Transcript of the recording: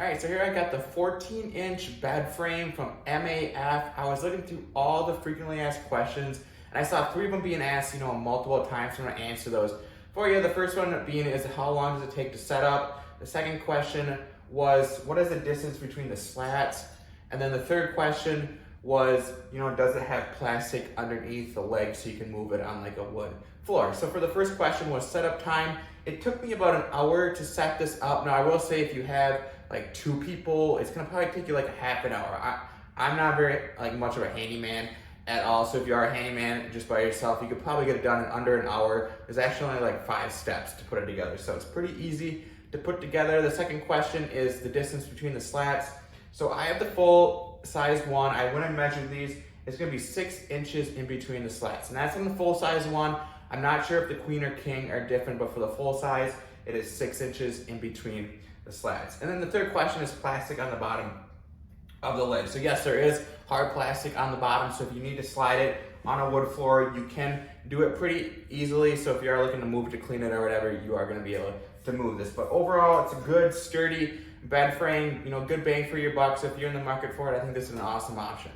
All right, so here I got the 14-inch bed frame from MAF. I was looking through all the frequently asked questions, and I saw 3 of them being asked, multiple times. So I'm gonna answer those for you. The first one being is how long does it take to set up? The second question was what is the distance between the slats? And then the third question was, does it have plastic underneath the legs so you can move it on like a wood floor? So for the first question was setup time. It took me about an hour to set this up. Now I will say if you have like 2 people, it's gonna probably take you like a half an hour. I'm not very much of a handyman at all, so if you are a handyman just by yourself, you could probably get it done in under an hour. There's actually only like 5 steps to put it together, so it's pretty easy to put together. The second question is the distance between the slats. So I have the full size one. I went and measured these. It's gonna be 6 inches in between the slats, and that's in the full size one. I'm not sure if the queen or king are different, but for the full size, it is 6 inches in between the slats. And then the third question is plastic on the bottom of the lid. So yes, there is hard plastic on the bottom, so if you need to slide it on a wood floor, you can do it pretty easily. So if you are looking to move to clean it or whatever, you are gonna be able to move this. But overall, it's a good, sturdy bed frame, good bang for your buck. So if you're in the market for it, I think this is an awesome option.